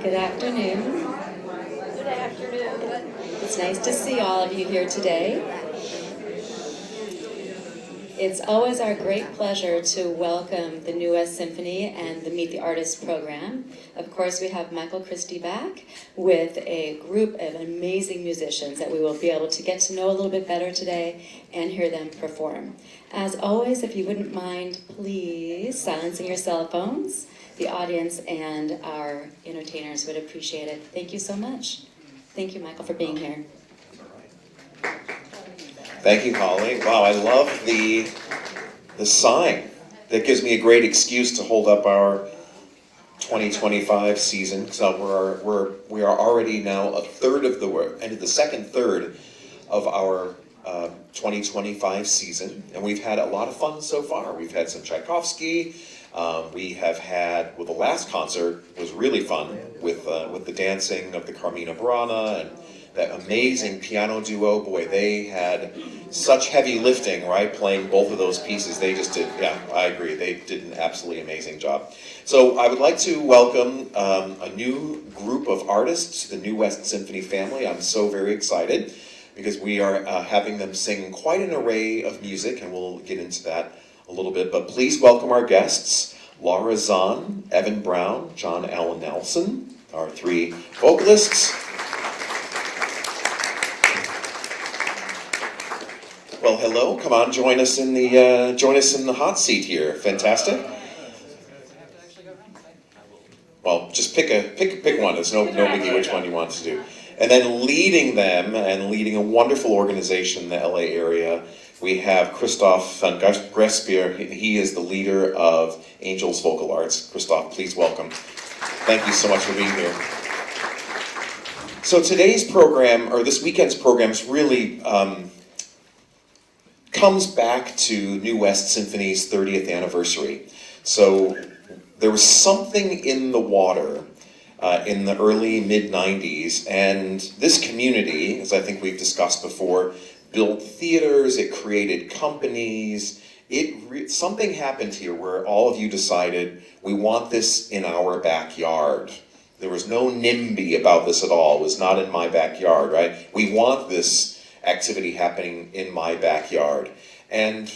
Good afternoon. Good afternoon. It's nice to see all of you here today. It's always our great pleasure to welcome the New West Symphony and the Meet the Artist program. Of course, we have Michael Christie back with a group of amazing musicians that we will be able to get to know a little bit better today and hear them perform. As always, if you wouldn't mind, please silencing your cell phones. The audience and our entertainers would appreciate it. Thank you so much. Thank you, Michael, for being here. Thank you, Holly. Wow, I love the sign. That gives me a great excuse to hold up our 2025 season. So we are already now a third of into the second third of our 2025 season, and we've had a lot of fun so far. We've had some Tchaikovsky. We have had, well, the last concert was really fun with the dancing of the Carmina Burana and that amazing piano duo. Boy, they had such heavy lifting, right? Playing both of those pieces. They just did, yeah, I agree. They did an absolutely amazing job. So I would like to welcome a new group of artists to the New West Symphony family. I'm so very excited because we are having them sing quite an array of music, and we'll get into that a little bit. But please welcome our guests, Laura Zahn, Evan Brown, John Allen Nelson, our three vocalists. Well, hello. Come on, join us in the hot seat here. Fantastic. Well, just pick one. There's no biggie which one you want to do. And then leading them and leading a wonderful organization in the LA area, we have Kristof Van Grysperre. He is the leader of Angels Vocal Arts. Kristof, please welcome. Thank you so much for being here. So today's program, or this weekend's program, is really comes back to New West Symphony's 30th anniversary. So there was something in the water in the early mid-90s, and this community, as I think we've discussed before, built theaters, it created companies. Something happened here where all of you decided, we want this in our backyard. There was no NIMBY about this at all. It was not in my backyard, right? We want this activity happening in my backyard. And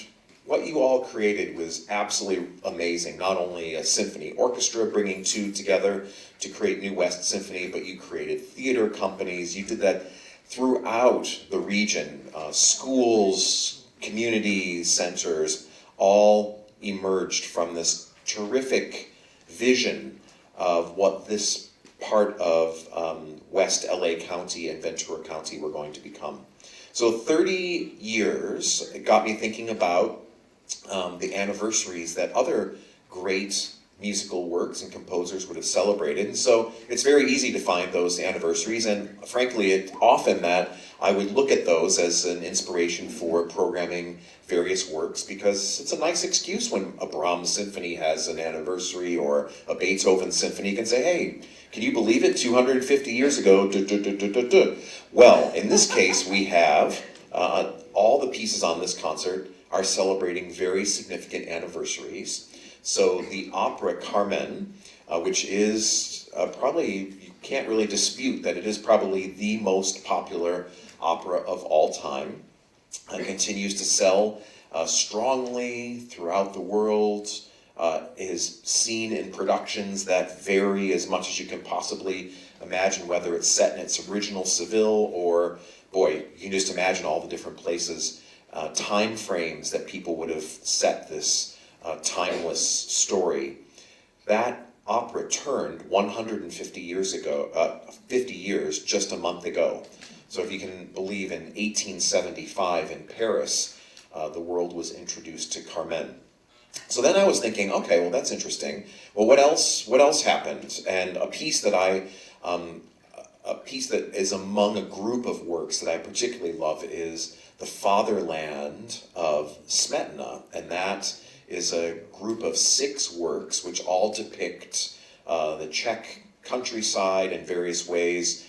what you all created was absolutely amazing. Not only a symphony orchestra bringing two together to create New West Symphony, but you created theater companies. You did that throughout the region. Schools, community centers, all emerged from this terrific vision of what this part of West LA County and Ventura County were going to become. So 30 years, it got me thinking about the anniversaries that other great musical works and composers would have celebrated. And so it's very easy to find those anniversaries, and frankly, often that I would look at those as an inspiration for programming various works, because it's a nice excuse when a Brahms symphony has an anniversary or a Beethoven symphony. You can say, hey, can you believe it? 250 years ago, duh, duh, duh, duh, duh, duh. Well, in this case, we have all the pieces on this concert are celebrating very significant anniversaries. So the opera Carmen, which is probably, you can't really dispute that it is probably the most popular opera of all time, continues to sell strongly throughout the world, is seen in productions that vary as much as you can possibly imagine, whether it's set in its original Seville or, boy, you can just imagine all the different places, time frames that people would have set this timeless story. That opera turned 150 years ago, 50 years just a month ago. So if you can believe, in 1875 in Paris, the world was introduced to Carmen. So then I was thinking, okay, well, that's interesting. Well, what else happened? And a piece that is among a group of works that I particularly love is The Fatherland of Smetana, and that is a group of 6 works which all depict the Czech countryside in various ways,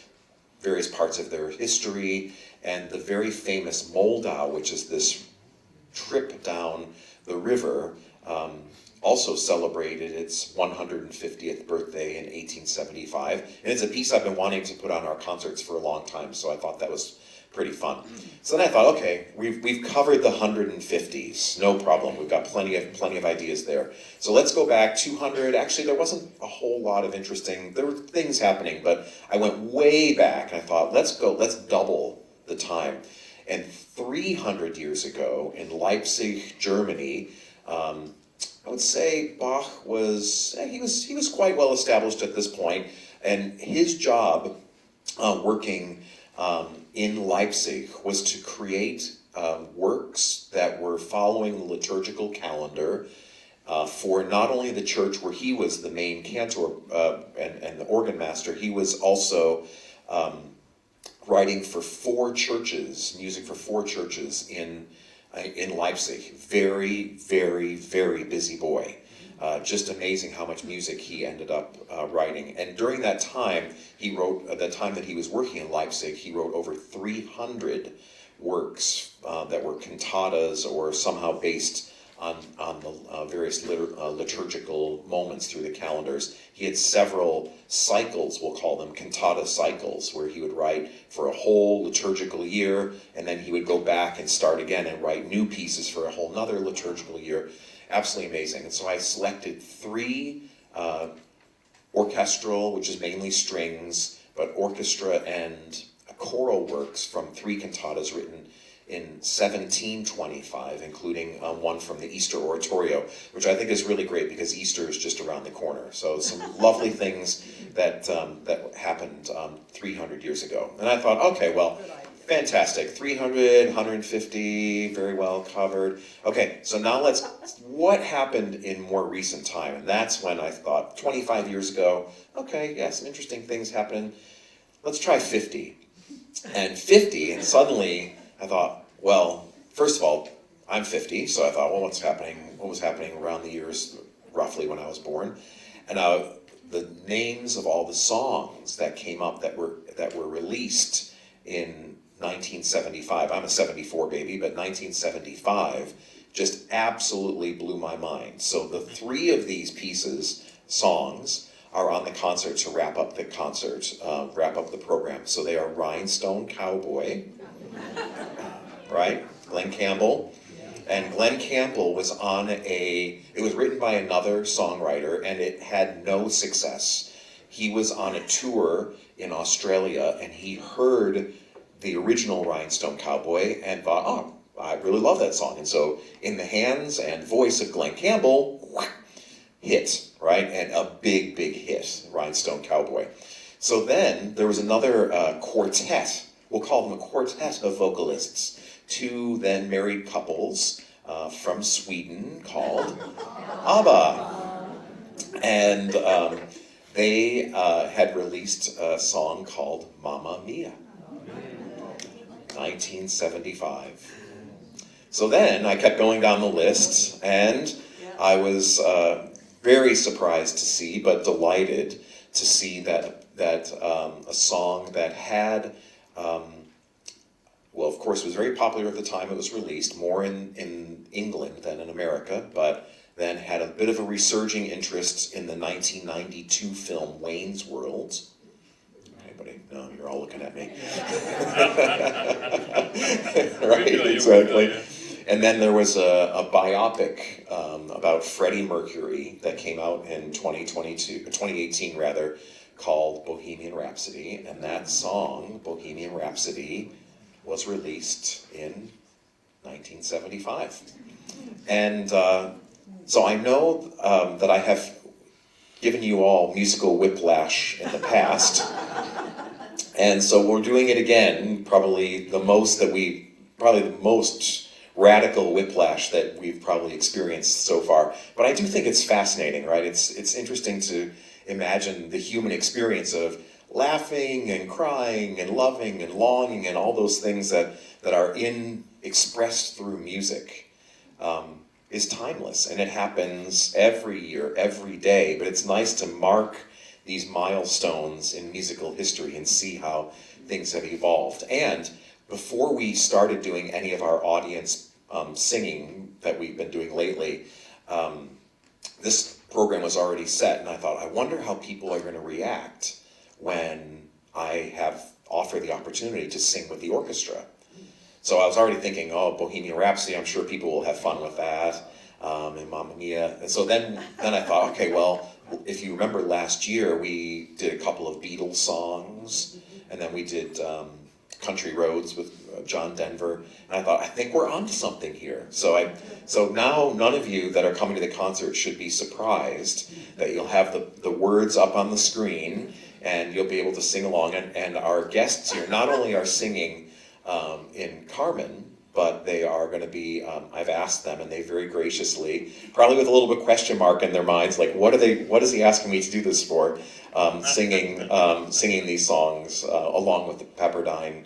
various parts of their history, and the very famous Moldau, which is this trip down the river, also celebrated its 150th birthday in 1875. And it's a piece I've been wanting to put on our concerts for a long time, so I thought that was pretty fun. So then I thought, okay, we've covered the 150s, no problem. We've got plenty of ideas there. So let's go back 200. Actually, there wasn't a whole lot of interesting. There were things happening, but I went way back and I thought, let's double the time. And 300 years ago in Leipzig, Germany, I would say Bach was he was quite well established at this point, and his job working in Leipzig was to create works that were following the liturgical calendar for not only the church where he was the main cantor and the organ master. He was also writing for 4 churches, music for 4 churches in Leipzig. Very, very, very busy boy. Just amazing how much music he ended up writing. And during that time, he wrote, at the time that he was working in Leipzig, he wrote over 300 works that were cantatas or somehow based on the various liturgical moments through the calendars. He had several cycles, we'll call them cantata cycles, where he would write for a whole liturgical year, and then he would go back and start again and write new pieces for a whole nother liturgical year. Absolutely amazing. And so I selected 3 orchestral, which is mainly strings, but orchestra and choral works from 3 cantatas written in 1725, including one from the Easter Oratorio, which I think is really great because Easter is just around the corner. So some lovely things that happened 300 years ago. And I thought, okay, well, fantastic. 300, 150, very well covered. Okay, so now what happened in more recent time? And that's when I thought, 25 years ago, okay, yeah, some interesting things happened. Let's try 50. And 50, and suddenly I thought, well, first of all, I'm 50, so I thought, well, what was happening around the years roughly when I was born? And the names of all the songs that came up that were released in 1975. I'm a 74 baby, but 1975 just absolutely blew my mind. So the 3 of these songs are on the concert to wrap up the concert, wrap up the program. So they are Rhinestone Cowboy, right? Glenn Campbell. And Glenn Campbell was it was written by another songwriter, and it had no success. He was on a tour in Australia, and he heard the original Rhinestone Cowboy and thought, oh, I really love that song. And so, in the hands and voice of Glenn Campbell, hit, right? And a big, big hit, Rhinestone Cowboy. So then, there was another quartet, we'll call them a quartet of vocalists, 2 then married couples from Sweden called ABBA. And they had released a song called Mamma Mia, 1975. So then I kept going down the list, and I was very surprised to see, but delighted to see that a song that had, well, of course, was very popular at the time it was released, more in England than in America, but then had a bit of a resurging interest in the 1992 film Wayne's World. Anybody? No, you're all looking at me. Right, exactly. And then there was a biopic about Freddie Mercury that came out in 2018 rather, called Bohemian Rhapsody, and that song, Bohemian Rhapsody, was released in 1975. And so I know that I have given you all musical whiplash in the past, and so we're doing it again, probably the most radical whiplash that we've probably experienced so far. But I do think it's fascinating, right? It's interesting to imagine the human experience of laughing and crying and loving and longing and all those things that are expressed through music is timeless, and it happens every year, every day. But it's nice to mark these milestones in musical history and see how things have evolved. And before we started doing any of our audience singing that we've been doing lately, this program was already set, and I thought, I wonder how people are going to react when I offer the opportunity to sing with the orchestra. So I was already thinking, oh, Bohemian Rhapsody, I'm sure people will have fun with that, and Mamma Mia. And so then I thought, okay, well, if you remember last year, we did a couple of Beatles songs, and then we did Country Roads with John Denver, and I thought, I think we're onto something here. So now none of you that are coming to the concert should be surprised that you'll have the words up on the screen, and you'll be able to sing along. And our guests here not only are singing in Carmen, but they are going to be, I've asked them, and they very graciously, probably with a little bit question mark in their minds, like, what is he asking me to do this for? Singing these songs along with the Pepperdine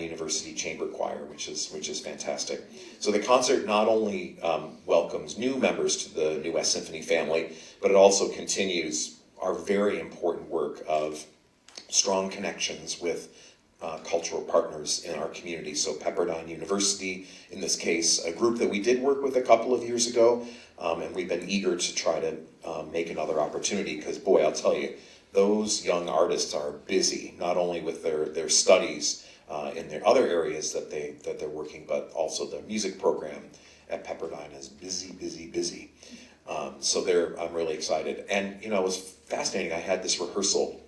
University Chamber Choir, which is fantastic. So the concert not only welcomes new members to the New West Symphony family, but it also continues our very important work of strong connections with cultural partners in our community. So Pepperdine University, in this case, a group that we did work with a couple of years ago, and we've been eager to try to make another opportunity, because boy, I'll tell you, those young artists are busy, not only with their studies in their other areas that they're working, but also the music program at Pepperdine is busy. So I'm really excited. And it was fascinating. I had this rehearsal.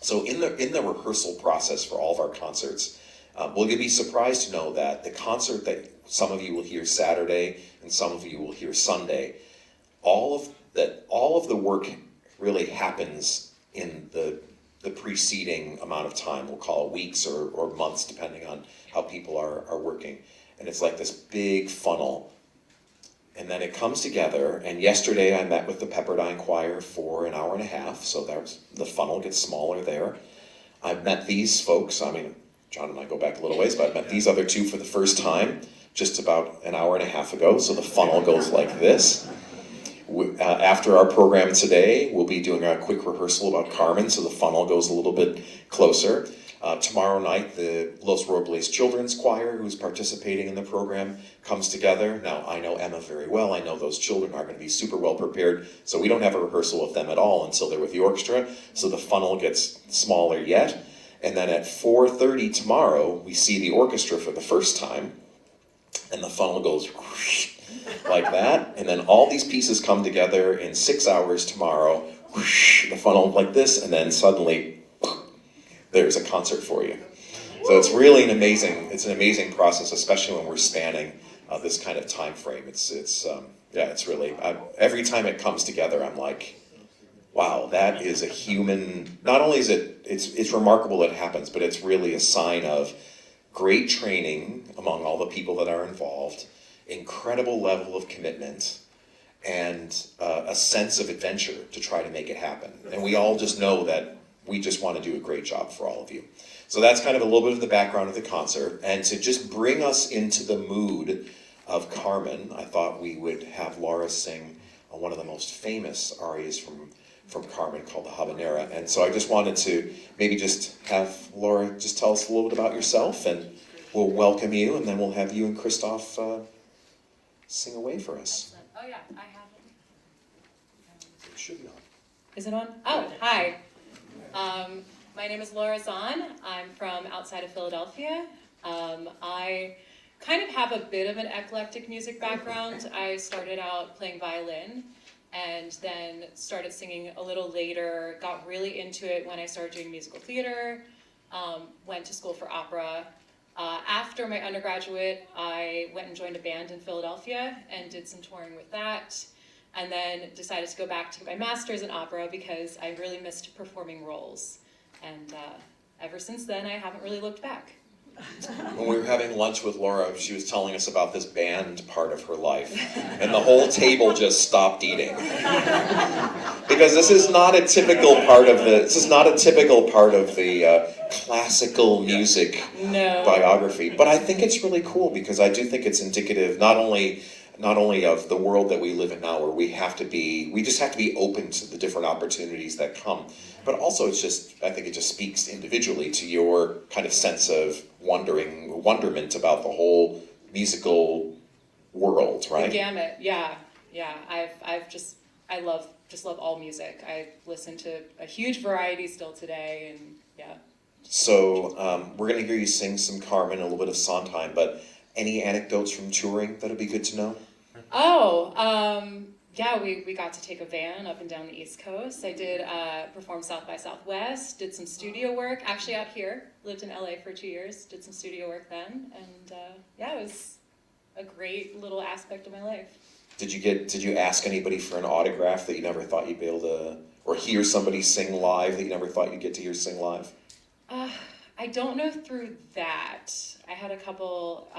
So in the rehearsal process for all of our concerts, well, you'll be surprised to know that the concert that some of you will hear Saturday and some of you will hear Sunday, all of the work really happens in the preceding amount of time. We'll call it weeks or months, depending on how people are working. And it's like this big funnel. And then it comes together, and yesterday I met with the Pepperdine Choir for an hour and a half, so the funnel gets smaller there. I've met these folks, John and I go back a little ways, but I've met these other two for the first time just about an hour and a half ago, so the funnel goes like this. After our program today, we'll be doing a quick rehearsal about Carmen, so the funnel goes a little bit closer. Tomorrow night, the Los Robles Children's Choir, who's participating in the program, comes together. Now, I know Emma very well. I know those children are going to be super well prepared, so we don't have a rehearsal with them at all until they're with the orchestra, so the funnel gets smaller yet. And then at 4:30 tomorrow, we see the orchestra for the first time, and the funnel goes whoosh, like that, and then all these pieces come together in 6 hours tomorrow, whoosh, the funnel like this, and then suddenly there's a concert for you. So it's really an amazing process, especially when we're spanning this kind of time frame. It's really, every time it comes together, I'm like, wow, that is a human, not only is it's remarkable that it happens, but it's really a sign of great training among all the people that are involved, incredible level of commitment, and a sense of adventure to try to make it happen. And we all just know that we just want to do a great job for all of you. So that's kind of a little bit of the background of the concert. And to just bring us into the mood of Carmen, I thought we would have Laura sing one of the most famous arias from Carmen called the Habanera. And so I just wanted to maybe just have Laura just tell us a little bit about yourself, and we'll welcome you, and then we'll have you and Kristof sing away for us. Oh yeah, I have it. It should be on. Is it on? Oh, hi. My name is Laura Zahn. I'm from outside of Philadelphia. I kind of have a bit of an eclectic music background. I started out playing violin and then started singing a little later, got really into it when I started doing musical theater, went to school for opera. After my undergraduate, I went and joined a band in Philadelphia and did some touring with that, and then decided to go back to my master's in opera because I really missed performing roles. And ever since then, I haven't really looked back. When we were having lunch with Laura, she was telling us about this band part of her life, and the whole table just stopped eating. Because this is not a typical part of the classical music biography. But I think it's really cool because I do think it's indicative not only of the world that we live in now, where we just have to be open to the different opportunities that come, but also I think it just speaks individually to your kind of sense of wonderment about the whole musical world, right? The gamut, yeah. I love all music. I listen to a huge variety still today, and yeah. So we're going to hear you sing some Carmen, a little bit of Sondheim, but any anecdotes from touring that would be good to know? Yeah, we got to take a van up and down the East Coast. I did perform South by Southwest, did some studio work, actually out here, lived in LA for 2 years, did some studio work then, and yeah, it was a great little aspect of my life. Did you ask anybody for an autograph that you never thought you'd be able to, or hear somebody sing live that you never thought you'd get to hear sing live? I don't know through that. I had a couple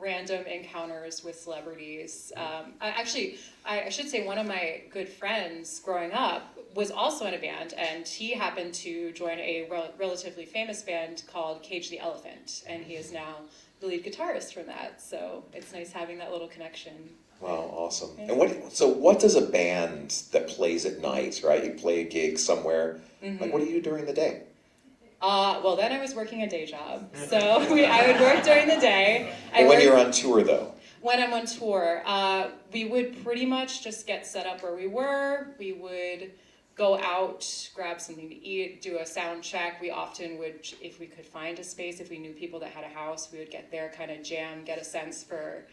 random encounters with celebrities. I should say one of my good friends growing up was also in a band, and he happened to join a relatively famous band called Cage the Elephant, and he is now the lead guitarist from that. So it's nice having that little connection. Wow, awesome. Yeah. And what does a band that plays at night, right? You play a gig somewhere, like what do you do during the day? Well, then I was working a day job, so I would work during the day. When you're on tour, though? When I'm on tour, we would pretty much just get set up where we were. We would go out, grab something to eat, do a sound check. We often would, if we could find a space, if we knew people that had a house, we would get there, kind of jam, get a sense for...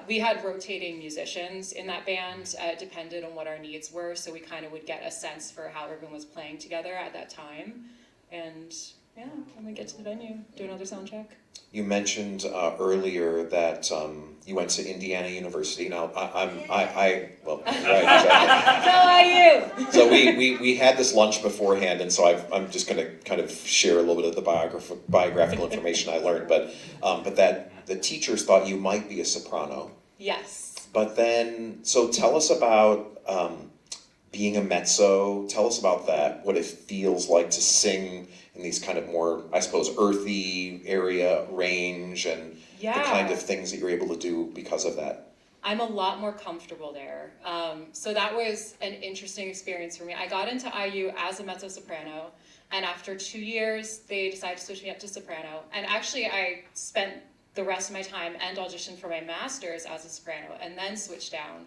we had rotating musicians in that band, depended on what our needs were, so we kind of would get a sense for how everyone was playing together at that time. And yeah, when we get to the venue, do another sound check. You mentioned earlier that you went to Indiana University. Now, right, exactly. So are you! So we had this lunch beforehand, and so I'm just going to kind of share a little bit of the biographical information I learned. But that the teachers thought you might be a soprano. Yes. But then, so tell us about being a mezzo. Tell us about that, what it feels like to sing in these kind of more, I suppose, earthy area range, and the kind of things that you're able to do because of that. I'm a lot more comfortable there. So that was an interesting experience for me. I got into IU as a mezzo-soprano, and after 2 years, they decided to switch me up to soprano. And actually, I spent the rest of my time and auditioned for my master's as a soprano, and then switched down.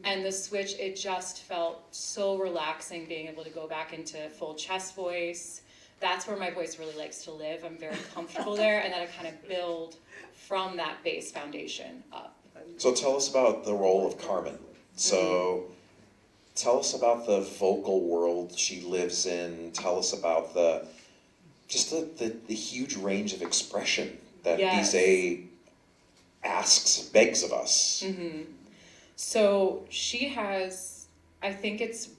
And the switch, it just felt so relaxing being able to go back into full chest voice. That's where my voice really likes to live. I'm very comfortable there, and then I kind of build from that base foundation up. So tell us about the role of Carmen. So tell us about the vocal world she lives in. Tell us about the huge range of expression that Bizet begs of us. Mm-hmm. So she has, I think it's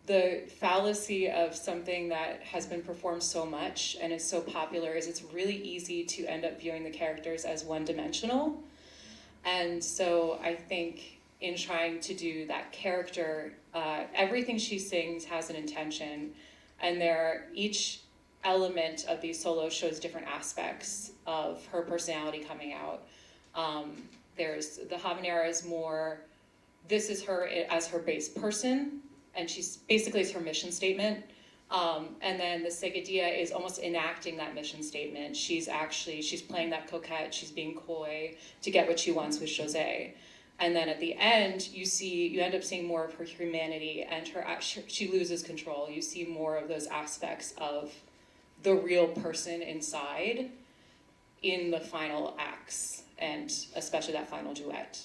the fallacy of something that has been performed so much and is so popular, is it's really easy to end up viewing the characters as one-dimensional. And so I think in trying to do that character. Everything she sings has an intention, and each element of these solos shows different aspects of her personality coming out. There's the habanera is more, this is her as her base person, and she's basically it's her mission statement. And then the seguidilla is almost enacting that mission statement. She's playing that coquette, she's being coy to get what she wants with José. And then at the end, you end up seeing more of her humanity, and she loses control. You see more of those aspects of the real person inside in the final acts, and especially that final duet.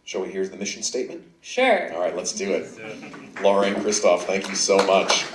Shall we hear the mission statement? Sure. All right, let's do it. Laura and Kristof, thank you so much.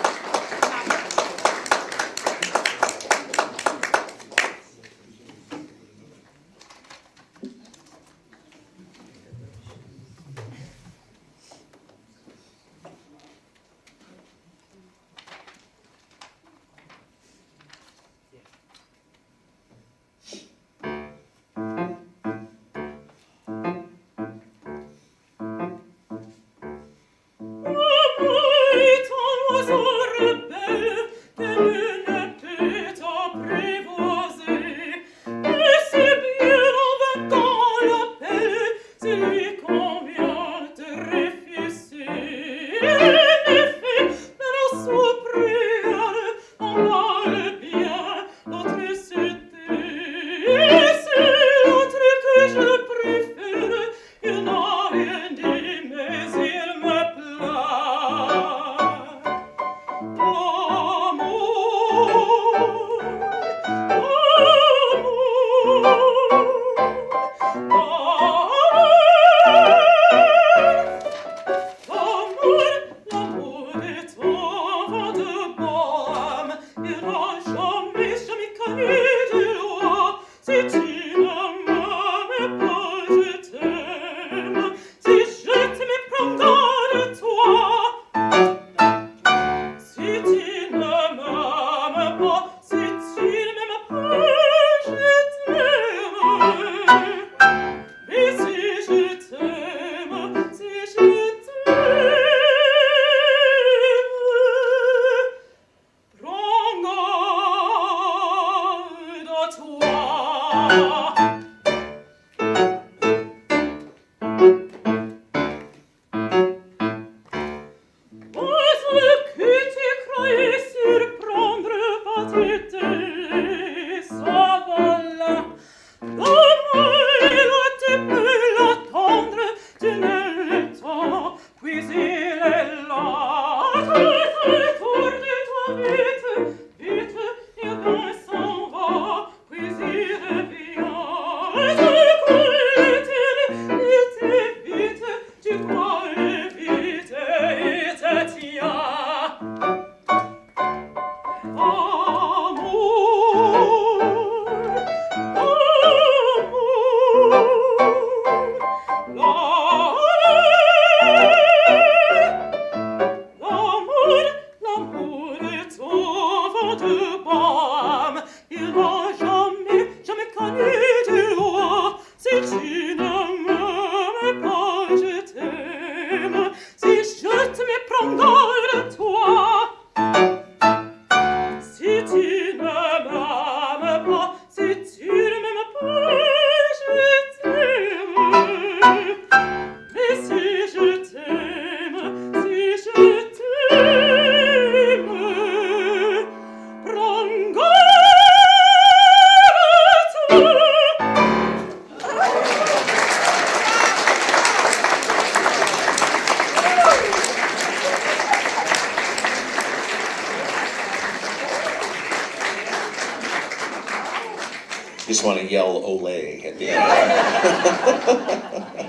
Just want to yell "Olé" at the end.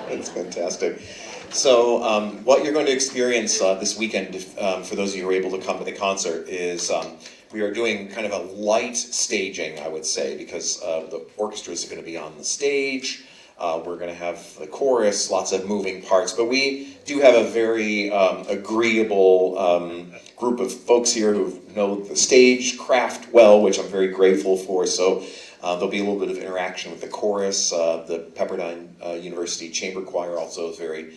It's fantastic. So what you're going to experience this weekend, for those of you who are able to come to the concert, is we are doing kind of a light staging, I would say, because the orchestras are going to be on the stage. We're going to have the chorus, lots of moving parts, but we do have a very agreeable group of folks here who know the stage craft well, which I'm very grateful for. So There'll be a little bit of interaction with the chorus. The Pepperdine University Chamber Choir also is very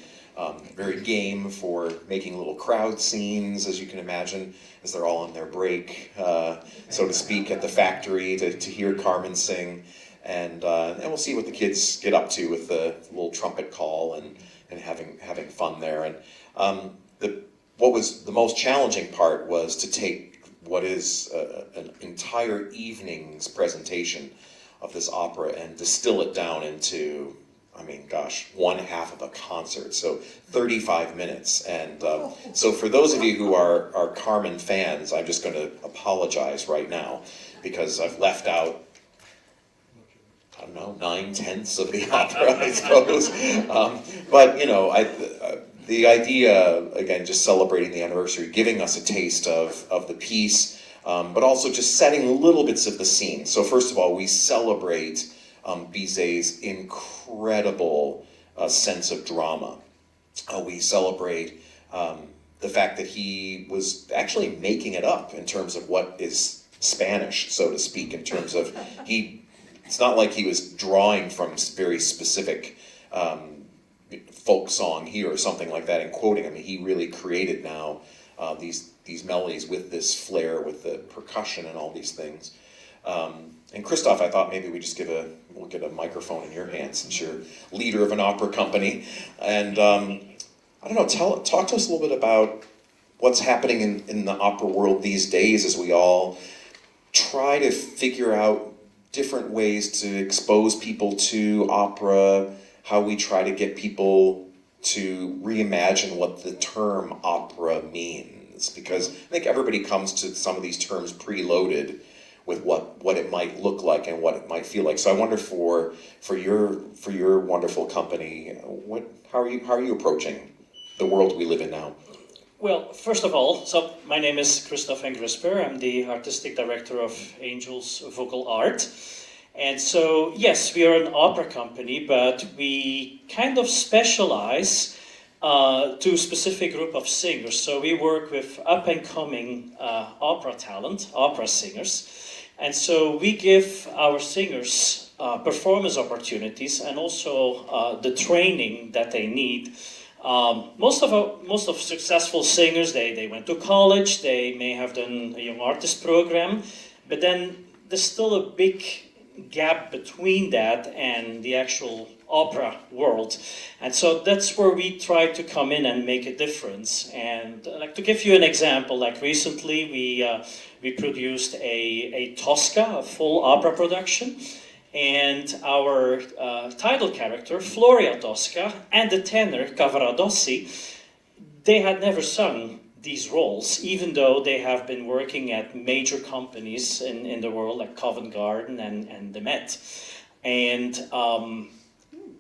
game for making little crowd scenes, as you can imagine, as they're all on their break, so to speak, at the factory to hear Carmen sing. And we'll see what the kids get up to with the little trumpet call and having fun there. And what was the most challenging part was to take what is an entire evening's presentation of this opera and distill it down into, I mean, gosh, one half of a concert, so 35 minutes. And so for those of you who are Carmen fans, I'm just going to apologize right now, because I've left out, I don't know, 9/10 of the opera, I suppose. But, you know, the idea, again, just celebrating the anniversary, giving us a taste of the piece, but also just setting little bits of the scene. So first of all, we celebrate Bizet's incredible sense of drama. We celebrate the fact that he was actually making it up in terms of what is Spanish, so to speak, in terms of it's not like he was drawing from very specific folk song here or something like that and quoting. I mean, he really created now these melodies with this flair, with the percussion and all these things. And Kristof, I thought maybe we'll get a microphone in your hands since you're leader of an opera company. And I don't know, talk to us a little bit about what's happening in the opera world these days as we all try to figure out different ways to expose people to opera, how we try to get people to reimagine what the term opera means. Because I think everybody comes to some of these terms preloaded with what it might look like and what it might feel like. So I wonder for your wonderful company, how are you approaching the world we live in now? Well, first of all, so my name is Kristof Van Grysperre. I'm the artistic director of Angel's Vocal Art. And so, yes, we are an opera company, but we kind of specialize to a specific group of singers. So we work with up-and-coming opera talent, opera singers. And so we give our singers performance opportunities and also the training that they need. Most of successful singers, they went to college, they may have done a young artist program, but then there's still a big gap between that and the actual opera world. And so that's where we try to come in and make a difference. And like to give you an example, like recently we produced a Tosca, a full opera production. And our title character, Floria Tosca, and the tenor, Cavaradossi, they had never sung these roles, even though they have been working at major companies in the world, like Covent Garden and the Met. And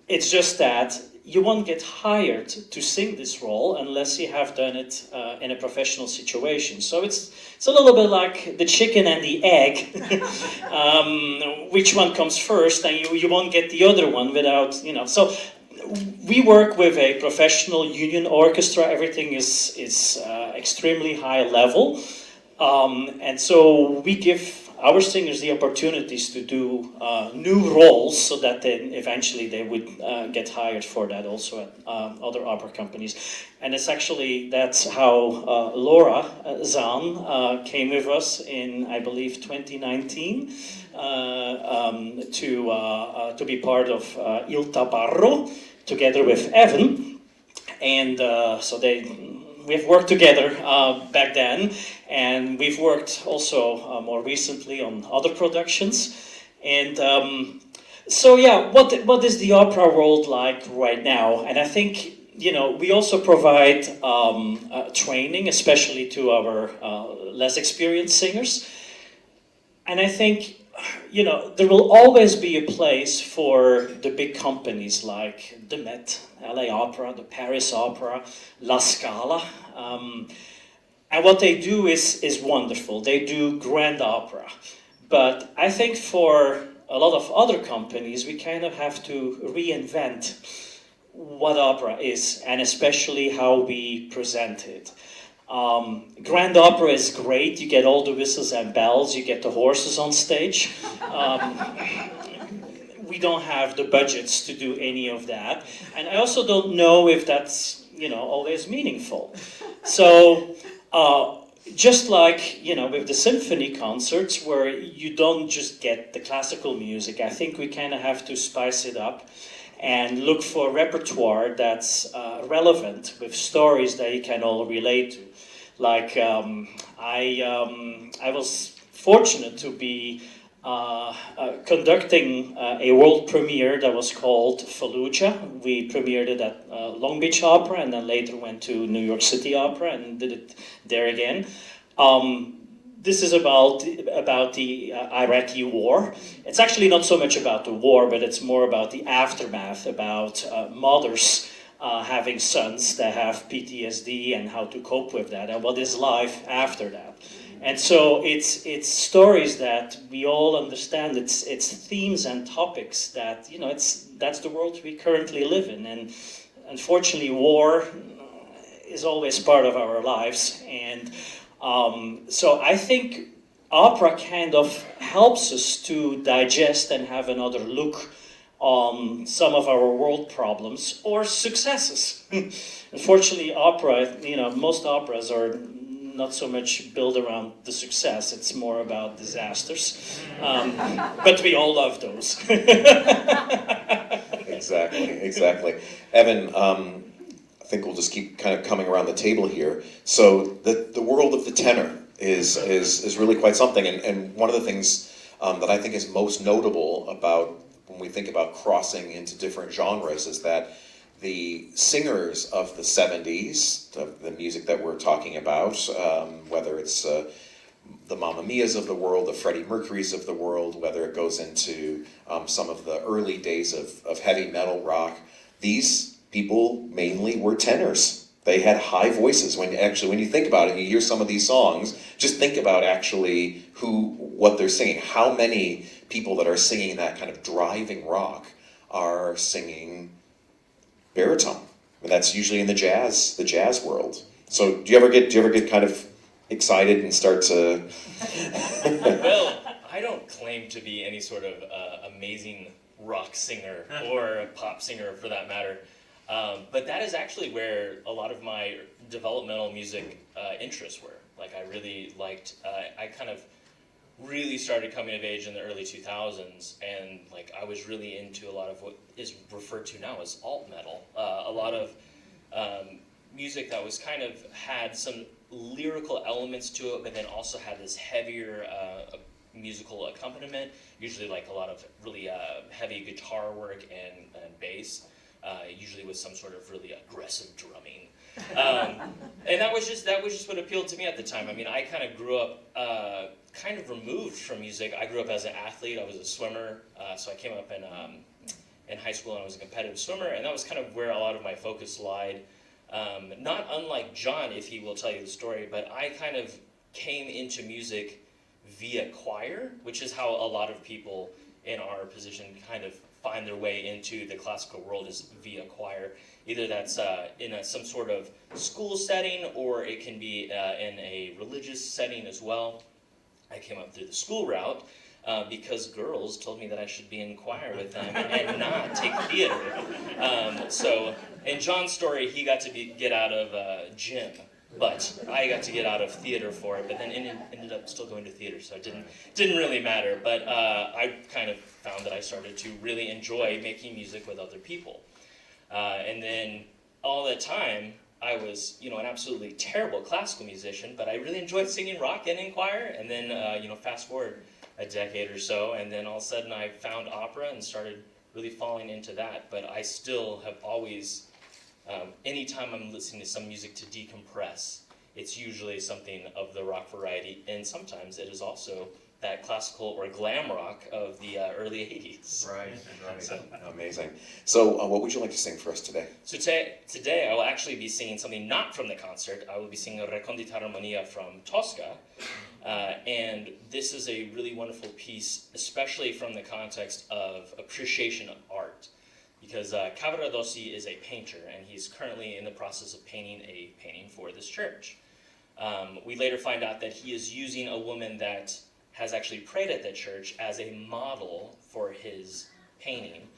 it's just that you won't get hired to sing this role unless you have done it in a professional situation. So it's a little bit like the chicken and the egg. Which one comes first, and you won't get the other one without, you know. So we work with a professional union orchestra. Everything is extremely high level. And so we give our singers the opportunities to do new roles so that then eventually they would get hired for that also at other opera companies. And that's how Laura Zahn came with us in, I believe, 2019 to be part of Il Tabarro together with Evan. And so we've worked together back then, and we've worked also more recently on other productions. And so yeah, what is the opera world like right now? And I think, you know, we also provide training, especially to our less experienced singers. And I think, you know, there will always be a place for the big companies like the Met, LA Opera, the Paris Opera, La Scala. And what they do is wonderful. They do grand opera. But I think for a lot of other companies, we kind of have to reinvent what opera is, and especially how we present it. Grand opera is great. You get all the whistles and bells. You get the horses on stage. We don't have the budgets to do any of that, and I also don't know if that's always meaningful. So just like with the symphony concerts, where you don't just get the classical music, I think we kind of have to spice it up and look for repertoire that's relevant, with stories that you can all relate to. Like I was fortunate to be conducting a world premiere that was called Fallujah. We premiered it at Long Beach Opera, and then later went to New York City Opera and did it there again. This is about the Iraqi war. It's actually not so much about the war, but it's more about the aftermath, about mothers having sons that have PTSD and how to cope with that, and what is life after that. And so it's stories that we all understand. It's themes and topics that that's the world we currently live in. And unfortunately, war is always part of our lives. And so I think opera kind of helps us to digest and have another look on some of our world problems or successes. Unfortunately, opera, most operas are not so much built around the success, it's more about disasters. But we all love those. Exactly. Evan, I think we'll just keep kind of coming around the table here. So the world of the tenor is really quite something, and one of the things that I think is most notable about when we think about crossing into different genres is that the singers of the 70s, the music that we're talking about, whether it's the Mamma Mias of the world, the Freddie Mercurys of the world, whether it goes into some of the early days of heavy metal rock, these people mainly were tenors. They had high voices. When you think about it, you hear some of these songs, just think about actually what they're singing. How many people that are singing that kind of driving rock are singing baritone? And that's usually in the jazz world. So do you ever get kind of excited and start to Well, I don't claim to be any sort of amazing rock singer or a pop singer for that matter. But that is actually where a lot of my developmental music interests were. Like I really liked, I kind of really started coming of age in the early 2000s, and like I was really into a lot of what is referred to now as alt metal. A lot of music that was kind of had some lyrical elements to it, but then also had this heavier musical accompaniment, usually like a lot of really heavy guitar work and bass, usually with some sort of really aggressive drumming. And that was just what appealed to me at the time. I mean, I kind of grew up kind of removed from music. I grew up as an athlete. I was a swimmer, so I came up in high school and I was a competitive swimmer, and that was kind of where a lot of my focus lied. Not unlike John, if he will tell you the story, but I kind of came into music via choir, which is how a lot of people in our position kind of find their way into the classical world, is via choir. Either that's in some sort of school setting, or it can be in a religious setting as well. I came up through the school route because girls told me that I should be in choir with them and not take theater. So in John's story, he got to get out of gym, but I got to get out of theater for it, but then ended up still going to theater, so it didn't really matter. But I kind of found that I started to really enjoy making music with other people. And then all the time, I was, an absolutely terrible classical musician, but I really enjoyed singing rock and in choir. And then, fast forward a decade or so, and then all of a sudden I found opera and started really falling into that. But I still have always, anytime I'm listening to some music to decompress, it's usually something of the rock variety, and sometimes it is also that classical or glam rock of the early 80s. Right. So, amazing. So what would you like to sing for us today? So today I will actually be singing something not from the concert. I will be singing Recondita Armonia from Tosca. And this is a really wonderful piece, especially from the context of appreciation of art. Because Cavaradossi is a painter, and he's currently in the process of painting a painting for this church. We later find out that he is using a woman that has actually prayed at the church as a model for his painting.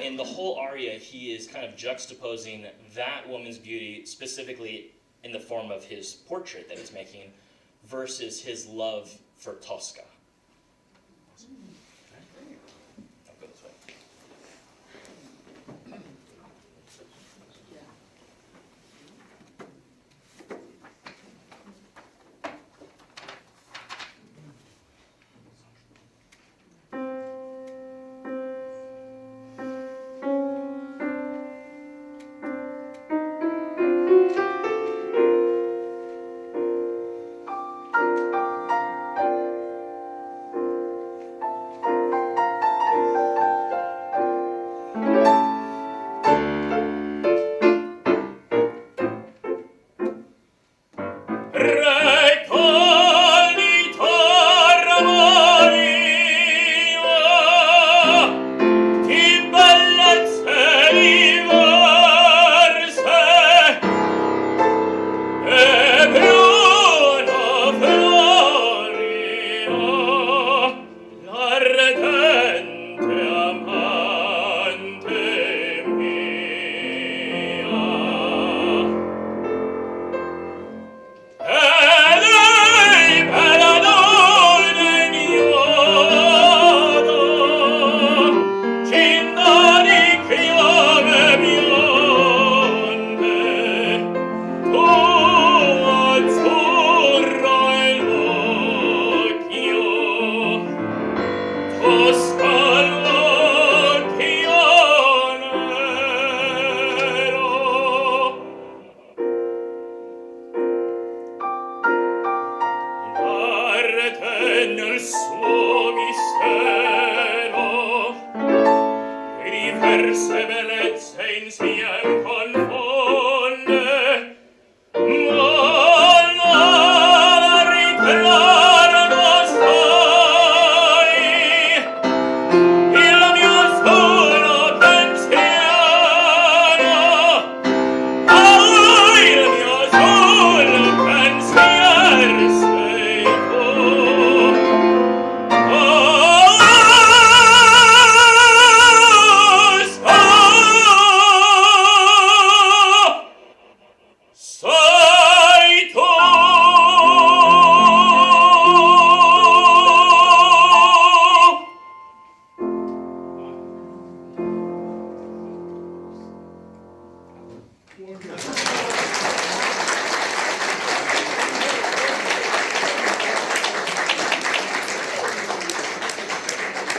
In the whole aria, he is kind of juxtaposing that woman's beauty, specifically in the form of his portrait that he's making, versus his love for Tosca. I'll go this way.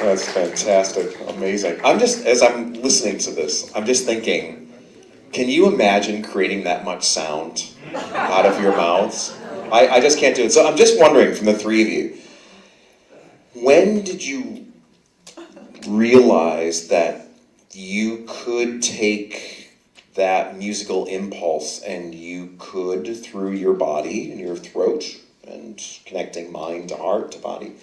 That's fantastic, amazing. As I'm listening to this, I'm just thinking, can you imagine creating that much sound out of your mouths? I just can't do it. So I'm just wondering, from the three of you, when did you realize that you could take that musical impulse and you could, through your body and your throat and connecting mind to heart to body,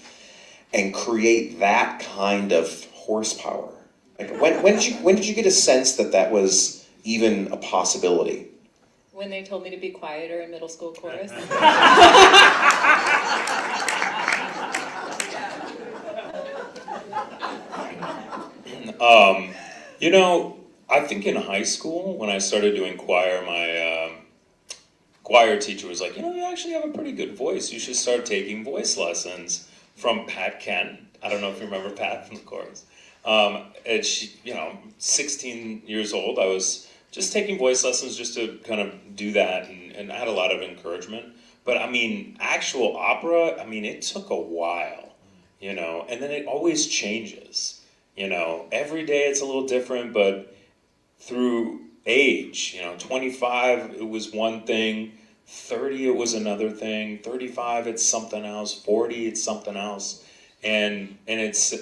and create that kind of horsepower? Like when did you get a sense that that was even a possibility? When they told me to be quieter in middle school chorus. You know, I think in high school, when I started doing choir, my choir teacher was like, you actually have a pretty good voice. You should start taking voice lessons from Pat Kent. I don't know if you remember Pat from the chorus. And she, 16 years old, I was just taking voice lessons just to kind of do that, and I had a lot of encouragement. But actual opera, it took a while, and then it always changes. Every day it's a little different, but through age, 25 it was one thing, 30 it was another thing, 35 it's something else, 40 it's something else, and it's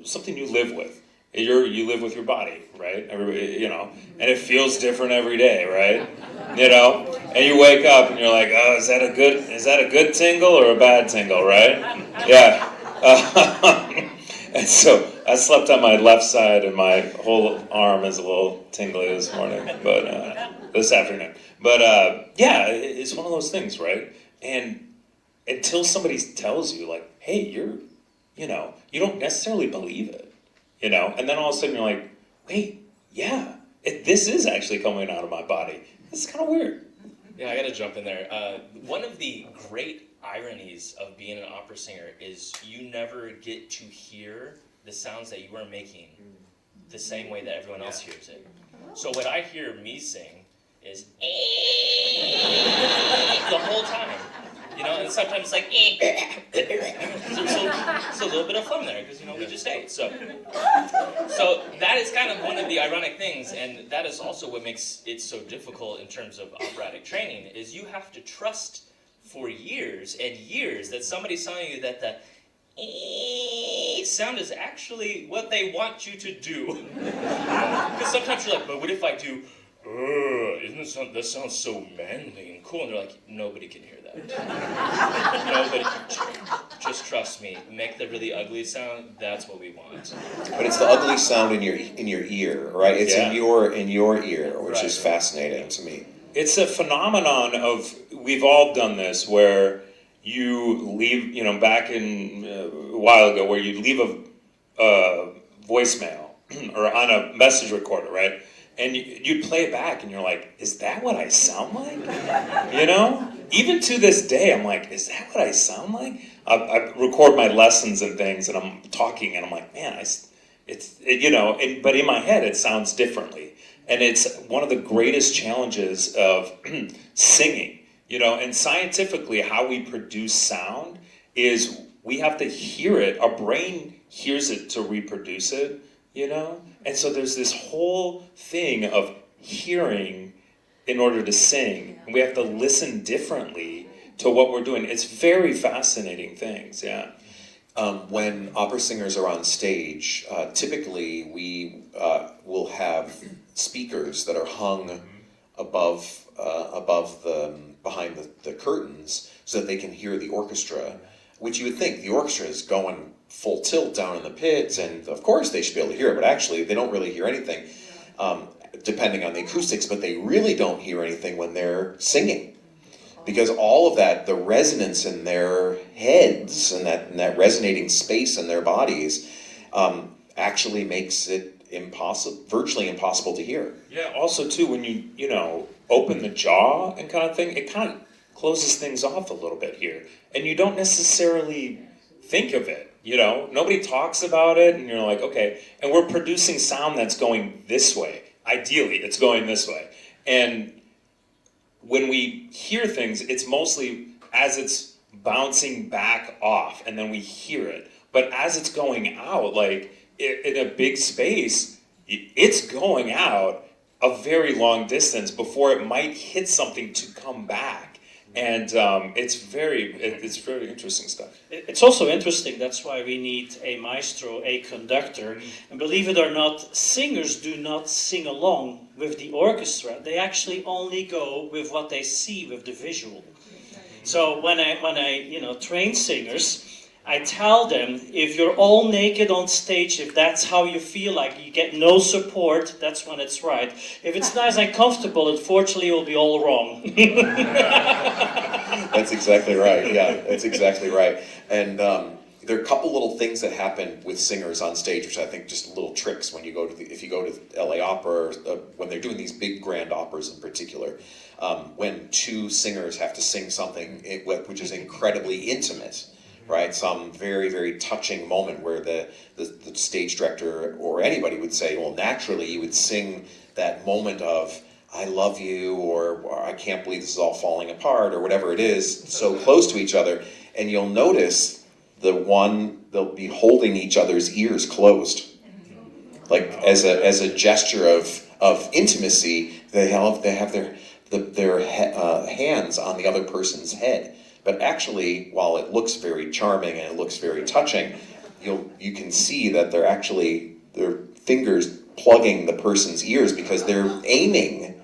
something you live with. You live with your body, right? Everybody, and it feels different every day, right? And you wake up and you're like, oh, is that a good tingle or a bad tingle, right? Yeah. And so I slept on my left side and my whole arm is a little tingly this morning, but this afternoon. But yeah, it's one of those things, right? And until somebody tells you, like, hey, you don't necessarily believe it, and then all of a sudden you're like, wait, yeah, this is actually coming out of my body. It's kind of weird. Yeah, I gotta jump in there. One of the great ironies of being an opera singer is you never get to hear the sounds that you are making the same way that everyone else hears it. So what I hear me sing is the whole time. And sometimes it's like there's a little bit of fun there because we just ate. So that is kind of one of the ironic things, and that is also what makes it so difficult in terms of operatic training. Is you have to trust for years and years that somebody's telling you that the sound is actually what they want you to do. Because sometimes you're like, but what if I do? That sounds so manly and cool. And they're like, nobody can hear that. Nobody can. Just trust me. Make the really ugly sound. That's what we want. But it's the ugly sound in your ear, right? It's Yeah. in your ear, which is fascinating to me. It's a phenomenon of, we've all done this, where you leave, back in a while ago, where you leave a voicemail or on a message recorder, right? And you'd play it back and you're like, is that what I sound like? Even to this day, I'm like, is that what I sound like? I record my lessons and things and I'm talking and I'm like, man, but in my head it sounds differently. And it's one of the greatest challenges of singing, and scientifically how we produce sound is we have to hear it. Our brain hears it to reproduce it, And so there's this whole thing of hearing in order to sing. And we have to listen differently to what we're doing. It's very fascinating things, yeah. When opera singers are on stage, typically we will have speakers that are hung behind the curtains so that they can hear the orchestra, which you would think the orchestra is going full tilt down in the pits, and of course they should be able to hear it, but actually they don't really hear anything, depending on the acoustics, but they really don't hear anything when they're singing. Because all of that, the resonance in their heads and that resonating space in their bodies actually makes it virtually impossible to hear. Yeah, also too, when you open the jaw and kind of thing, it kind of closes things off a little bit here. And you don't necessarily think of it, Nobody talks about it, and you're like, okay, and we're producing sound that's going this way. Ideally, it's going this way. And when we hear things, it's mostly as it's bouncing back off, and then we hear it. But as it's going out, like in a big space, it's going out a very long distance before it might hit something to come back. And it's very interesting stuff. It's also interesting, that's why we need a maestro, a conductor. And believe it or not, singers do not sing along with the orchestra. They actually only go with what they see with the visual. So when I train singers, I tell them, if you're all naked on stage, if that's how you feel like, you get no support, that's when it's right. If it's nice and comfortable, unfortunately, you'll be all wrong. That's exactly right. Yeah, that's exactly right. And there are a couple little things that happen with singers on stage, which I think just little tricks when you go to if you go to LA Opera, or, when they're doing these big grand operas in particular, when two singers have to sing something which is incredibly intimate. Right, some very, very touching moment where the stage director or anybody would say, well, naturally you would sing that moment of, I love you, or I can't believe this is all falling apart, or whatever it is, so close to each other, and you'll notice they'll be holding each other's ears closed. Like as a gesture of intimacy, they have their hands on the other person's head. But actually, while it looks very charming and it looks very touching, you can see that their fingers plugging the person's ears because they're aiming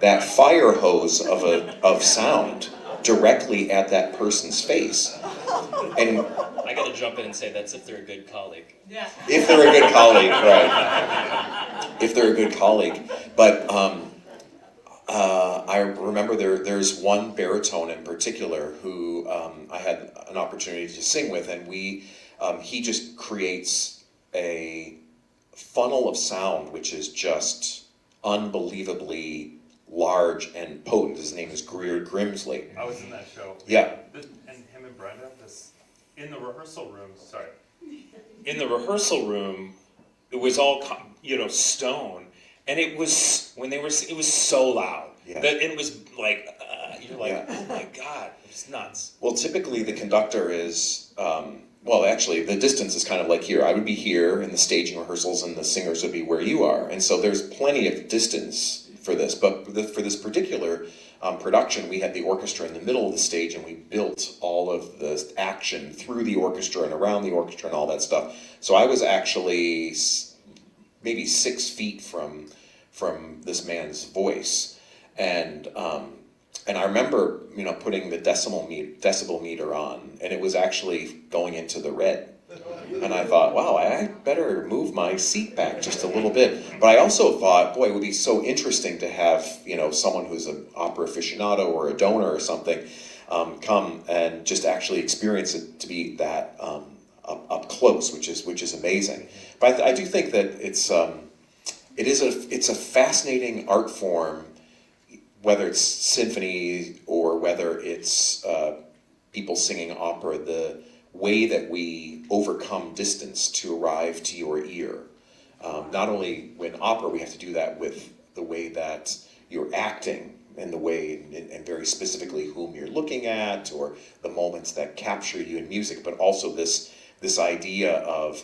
that fire hose of sound directly at that person's face. And I gotta jump in and say that's if they're a good colleague. Yeah. if they're a good colleague, right? If they're a good colleague, but I remember there's one baritone in particular who I had an opportunity to sing with, and he just creates a funnel of sound which is just unbelievably large and potent. His name is Greer Grimsley. I was in that show. Yeah. And him and Brenda, in the rehearsal room, sorry. In the rehearsal room, it was all stone, and it was it was so loud Yeah. that it was like you're like, Yeah. oh my god, it's nuts. Well, typically the conductor is, well, actually, the distance is kind of like here. I would be here in the staging rehearsals, and the singers would be where you are. And so there's plenty of distance for this. But for this particular production, we had the orchestra in the middle of the stage, and we built all of the action through the orchestra and around the orchestra and all that stuff. So I was actually maybe 6 feet from this man's voice. And I remember, putting the decibel meter on, and it was actually going into the red. And I thought, wow, I better move my seat back just a little bit. But I also thought, boy, it would be so interesting to have, someone who's an opera aficionado or a donor or something come and just actually experience it to be that up close, which is amazing. But I do think that it's a fascinating art form, whether it's symphony or whether it's people singing opera, the way that we overcome distance to arrive to your ear. Not only when opera, we have to do that with the way that you're acting and the way, and very specifically whom you're looking at, or the moments that capture you in music, but also this idea of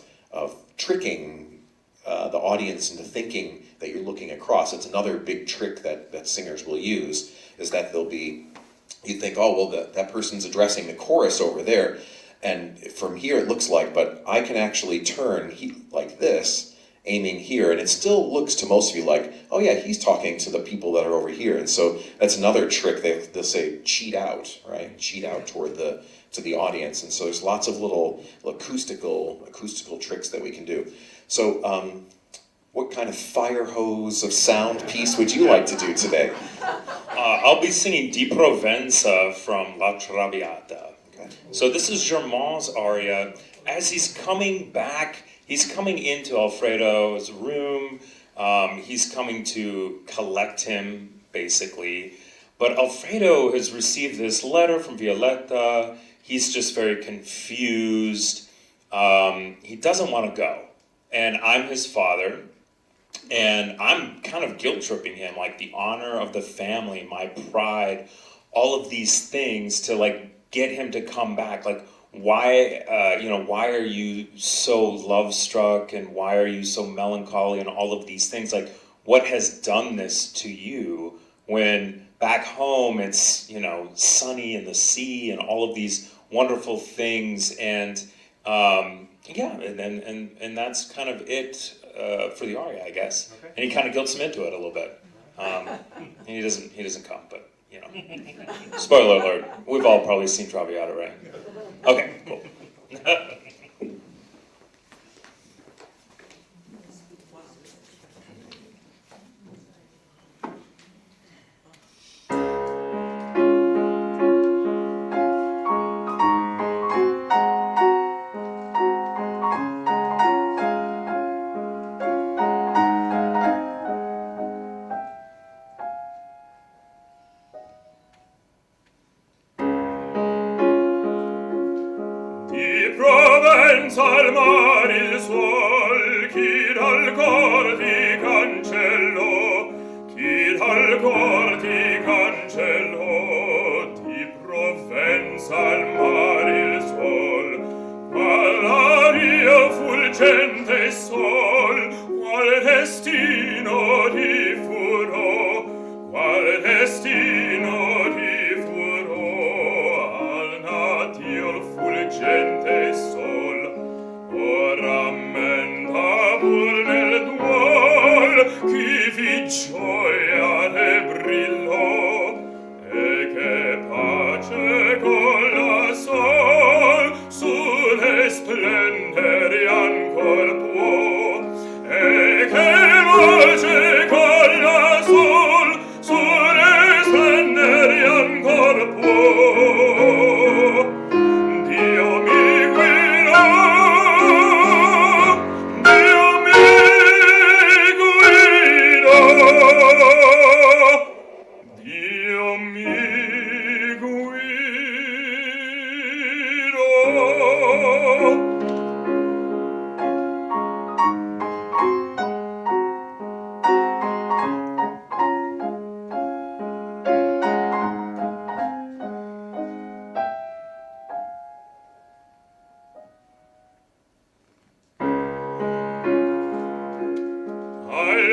tricking the audience into thinking that you're looking across. It's another big trick that singers will use, is that you think, oh, well, that person's addressing the chorus over there, and from here it looks like, but I can actually turn like this, aiming here, and it still looks to most of you like, oh yeah, he's talking to the people that are over here. And so that's another trick. They'll say cheat out, right? Cheat out to the audience. And so there's lots of little acoustical tricks that we can do. So what kind of fire hose of sound piece would you like to do today? I'll be singing Di Provenza from La Traviata. Okay. So this is Germain's aria. As he's coming back, he's coming into Alfredo's room. He's coming to collect him, basically. But Alfredo has received this letter from Violetta. He's just very confused. He doesn't want to go. And I'm his father. And I'm kind of guilt-tripping him, like the honor of the family, my pride, all of these things to get him to come back. Why are you so love-struck, and why are you so melancholy, and all of these things? What has done this to you when back home it's, sunny in the sea and all of these wonderful things, and and that's kind of it for the aria, I guess. Okay. And he kind of guilts him into it a little bit. And he doesn't come, but spoiler alert, we've all probably seen Traviata, right? Okay, cool. Al mar il suol, chi dal cor ti cancello, chi dal cor ti cancello, di Provenza al mar il suol, qual aria fulgente sol, qual destino di furò, qual destino di furò, al natio fulgente sol. Rammenta pur nel duol chi vi gioia ne brillò, e che pace con la sol sulle splendere ancor può, e che pace con la sol sulle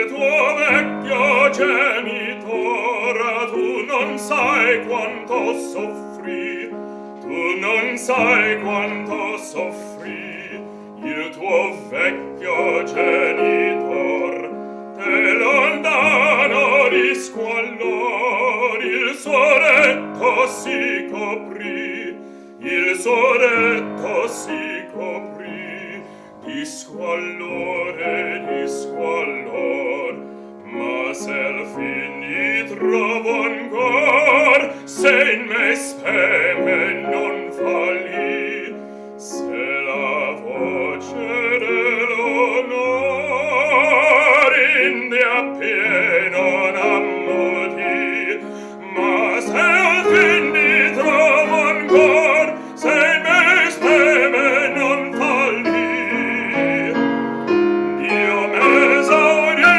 il tuo vecchio genitor, tu non sai quanto soffrì, tu non sai quanto soffrì, il tuo vecchio genitor. E lontano di squallor il suo letto si coprì, il suo letto si coprì di squallor, ma se al fin gli trovo ancor, se in me speme non fallì, se la voce dell'onor inde appieno n'ammutì, ma se al fin gli trovo ancor, se in me speme non fallì, Dio m'esaudì,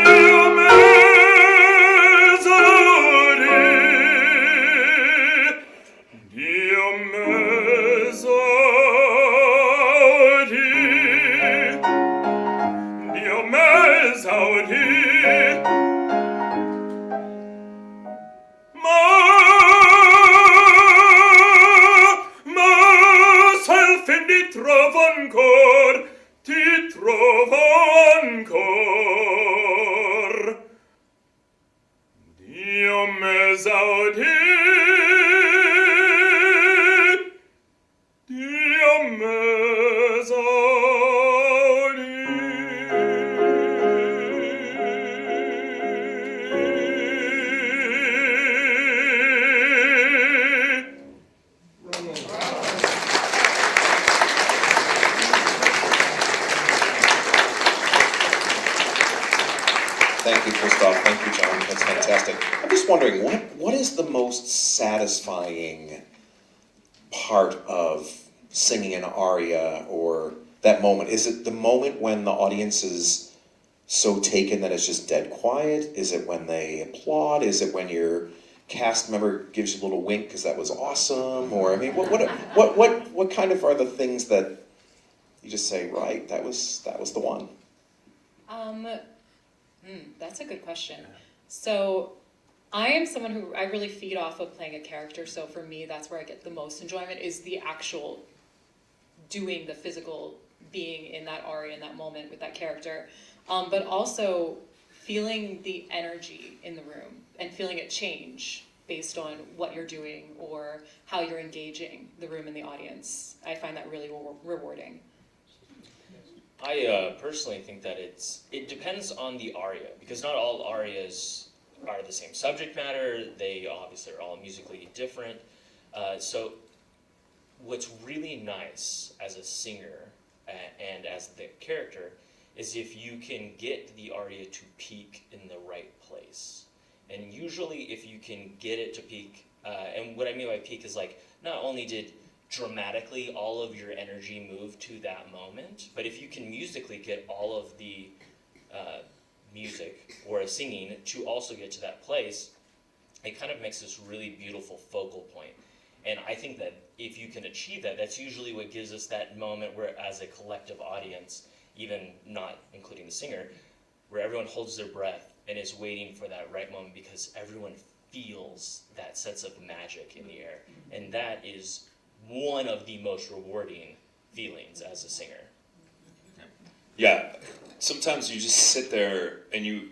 Dio m'esaudì, Dio m'esaudì, Dio m'esaudì. Ma se al fin ti trovo ancor, ti trovo ancor. Dio m'esaudì, Dio Thank you, Kristof. Thank you, John. That's fantastic. I'm just wondering, what is the most satisfying part of singing an aria or that moment? Is it the moment when the audience is so taken that it's just dead quiet? Is it when they applaud? Is it when your cast member gives you a little wink because that was awesome? Or I mean, what kind of are the things that you just say, right, that was the one? That's a good question. So I am someone who, I really feed off of playing a character, so for me that's where I get the most enjoyment, is the actual doing the physical being in that aria in that moment with that character, but also feeling the energy in the room and feeling it change based on what you're doing or how you're engaging the room and the audience. I find that really rewarding. I personally think that it depends on the aria, because not all arias are the same subject matter. They obviously are all musically different. So what's really nice as a singer and as the character is if you can get the aria to peak in the right place. And usually if you can get it to peak, and what I mean by peak is like, not only did dramatically all of your energy move to that moment, but if you can musically get all of the music or singing to also get to that place, it kind of makes this really beautiful focal point. And I think that if you can achieve that, that's usually what gives us that moment where, as a collective audience, even not including the singer, where everyone holds their breath and is waiting for that right moment, because everyone feels that sense of magic in the air. And that is one of the most rewarding feelings as a singer. Yeah, sometimes you just sit there and you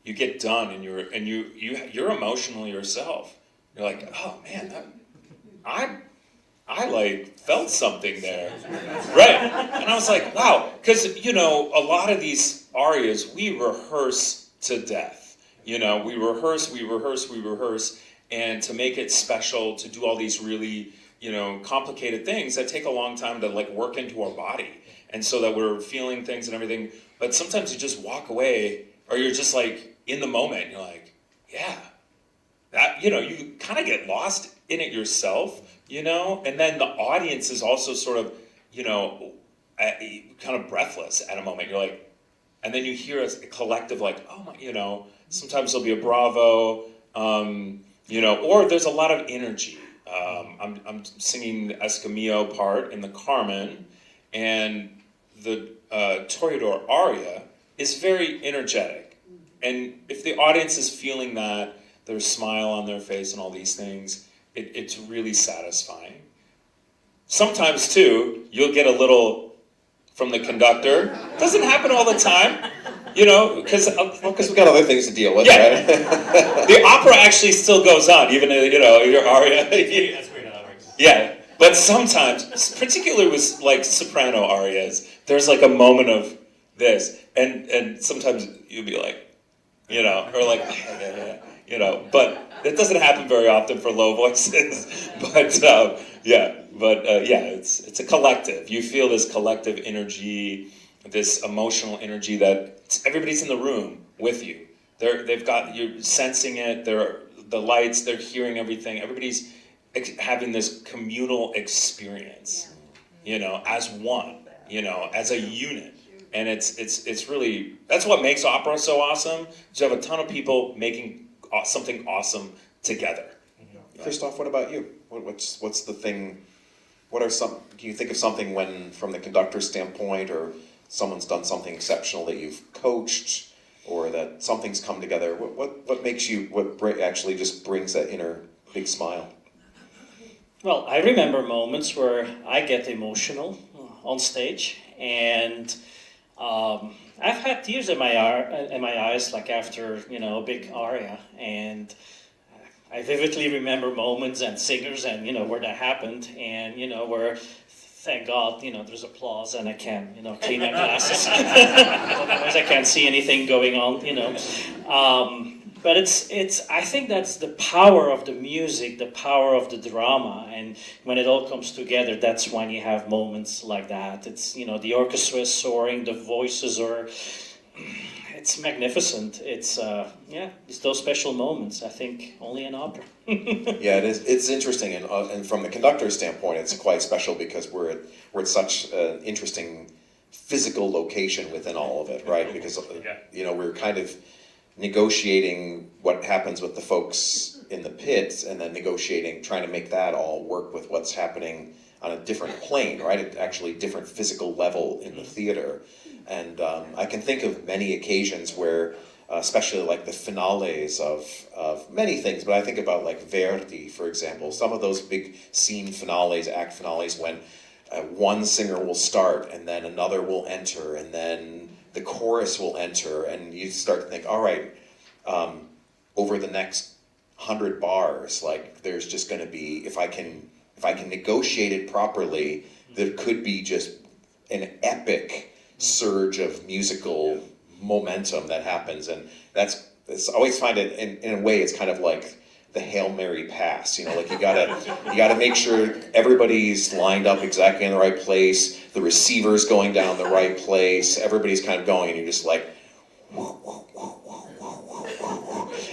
get done and you're emotional yourself. You're like, oh man, I like felt something there, right? And I was like, wow, because a lot of these arias we rehearse to death. We rehearse, and to make it special, to do all these really complicated things that take a long time to like work into our body, and so that we're feeling things and everything. But sometimes you just walk away, or you're just like in the moment. And you're like, yeah, that you kind of get lost in it yourself, and then the audience is also sort of kind of breathless at a moment. You're like, and then you hear a collective like, oh my, sometimes there'll be a bravo, or there's a lot of energy. I'm singing the Escamillo part in the Carmen, and Toreador aria is very energetic. And if the audience is feeling that, there's a smile on their face and all these things, it's really satisfying. Sometimes, too, you'll get a little from the conductor. Doesn't happen all the time, you know, because we've got other things to deal with, yeah. right? The opera actually still goes on, even, you know, your aria. That's weird how that works. Yeah, but sometimes, particularly with like soprano arias, there's like a moment of this, and sometimes you'll be like, you know, or like, you know, but it doesn't happen very often for low voices. But it's a collective. You feel this collective energy, this emotional energy that everybody's in the room with you. They've got, you're sensing it. The lights. They're hearing everything. Everybody's having this communal experience, you know, as one, you know, as a unit. And it's really, that's what makes opera so awesome. You have a ton of people making something awesome together. Kristof, what about you? What's the thing? Can you think of something when, from the conductor's standpoint, or someone's done something exceptional that you've coached, or that something's come together? What makes you, actually just brings that inner big smile? Well, I remember moments where I get emotional on stage, and I've had tears in my eyes, like after, you know, a big aria, and I vividly remember moments and singers and, you know, where that happened, and, you know, where, thank God, you know, there's applause and I can, you know, clean my glasses. Otherwise I can't see anything going on, you know. But I think that's the power of the music, the power of the drama, and when it all comes together, that's when you have moments like that. It's, you know, the orchestra is soaring, the voices are, it's magnificent. It's those special moments, I think, only in opera. Yeah, it is. It's interesting, and from the conductor's standpoint, it's quite special because we're at such an interesting physical location within all of it, right? Because you know, we're kind of negotiating what happens with the folks in the pits, and then trying to make that all work with what's happening on a different plane, right? Actually, different physical level in the theater. And I can think of many occasions where, especially like the finales of many things, but I think about like Verdi, for example, some of those big scene finales, act finales, when one singer will start and then another will enter and then the chorus will enter, and you start to think, all right, over the next 100 bars, like there's just going to be, if I can negotiate it properly, there could be just an epic surge of musical momentum that happens, and I always find it in a way it's kind of like the Hail Mary pass, you know, like you gotta make sure everybody's lined up exactly in the right place, the receiver's going down the right place, everybody's kind of going, and you're just like,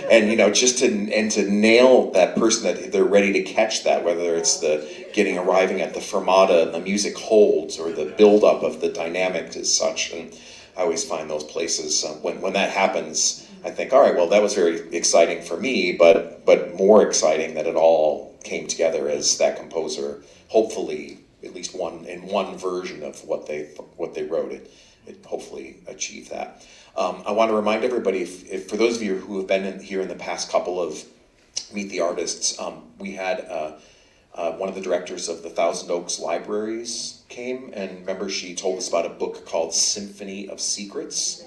and you know, just to nail that person, that they're ready to catch that, whether it's arriving at the fermata and the music holds, or the buildup of the dynamics is such. And I always find those places when that happens, I think, all right, well, that was very exciting for me, but more exciting that it all came together as that composer, hopefully at least one version of what they wrote, it hopefully achieved that. I want to remind everybody, if for those of you who have been here in the past couple of Meet the Artists, we had one of the directors of the Thousand Oaks Libraries came, and remember, she told us about a book called Symphony of Secrets.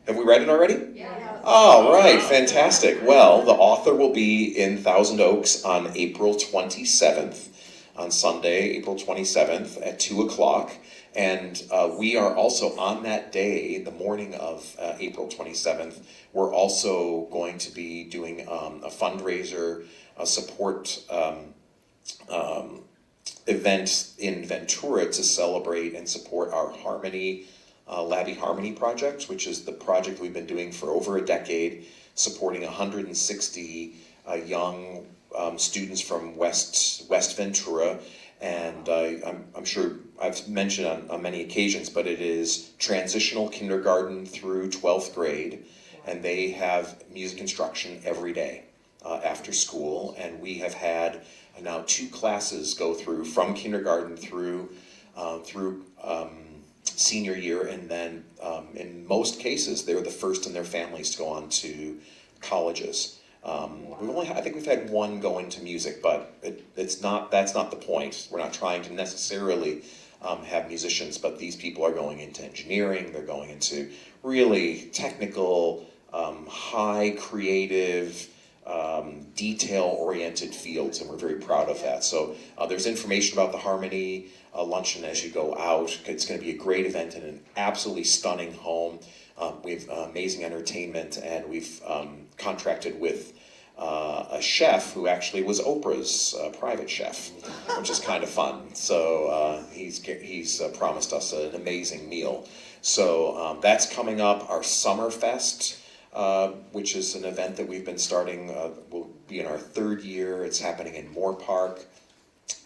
Have we read it already? Yeah. Oh, right, fantastic. Well, the author will be in Thousand Oaks on April 27th, on Sunday, April 27th at 2 o'clock. And we are also on that day, the morning of April 27th, we're also going to be doing a fundraiser, a support event in Ventura to celebrate and support our Harmony, Labby Harmony project, which is the project we've been doing for over a decade, supporting 160 young students from West Ventura. And I'm sure I've mentioned on many occasions, but it is transitional kindergarten through 12th grade, and they have music instruction every day after school. And we have had now 2 classes go through from kindergarten through senior year, and then in most cases, they're the first in their families to go on to colleges. I think we've had one go into music, but that's not the point. We're not trying to necessarily have musicians, but these people are going into engineering, they're going into really technical, high creative, detail-oriented fields, and we're very proud of that. So there's information about the Harmony luncheon as you go out. It's going to be a great event in an absolutely stunning home. We have amazing entertainment, and we've contracted with a chef who actually was Oprah's private chef, which is kind of fun. So he's promised us an amazing meal. So that's coming up. Our Summer Fest, which is an event that we've been starting, will be in our 3rd year. It's happening in Moore Park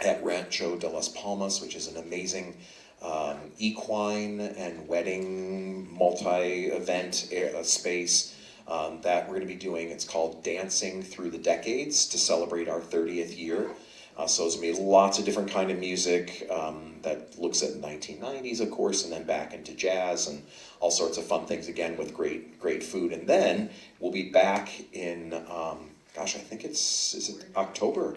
at Rancho de las Palmas, which is an amazing equine and wedding multi-event space that we're going to be doing. It's called Dancing Through the Decades to celebrate our 30th year. So there's going to be lots of different kind of music that looks at 1990s, of course, and then back into jazz and all sorts of fun things, again, with great food. And then we'll be back in, I think is it October?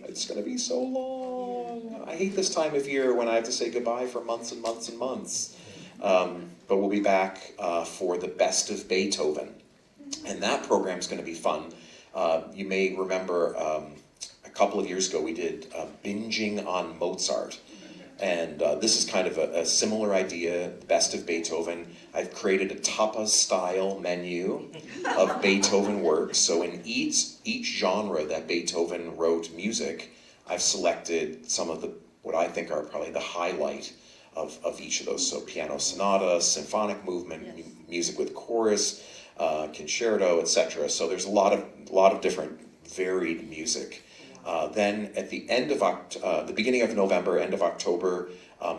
It's going to be so long. I hate this time of year when I have to say goodbye for months and months and months. But we'll be back for the Best of Beethoven. And that program's going to be fun. You may remember a couple of years ago we did Binging on Mozart. And this is kind of a similar idea, Best of Beethoven. I've created a tapas-style menu of Beethoven works. So in each genre that Beethoven wrote music, I've selected some of what I think are probably the highlight of each of those. So piano sonata, symphonic movement, music with chorus, concerto, etc. So there's a lot of different varied music. Then at the end of the beginning of November, end of October,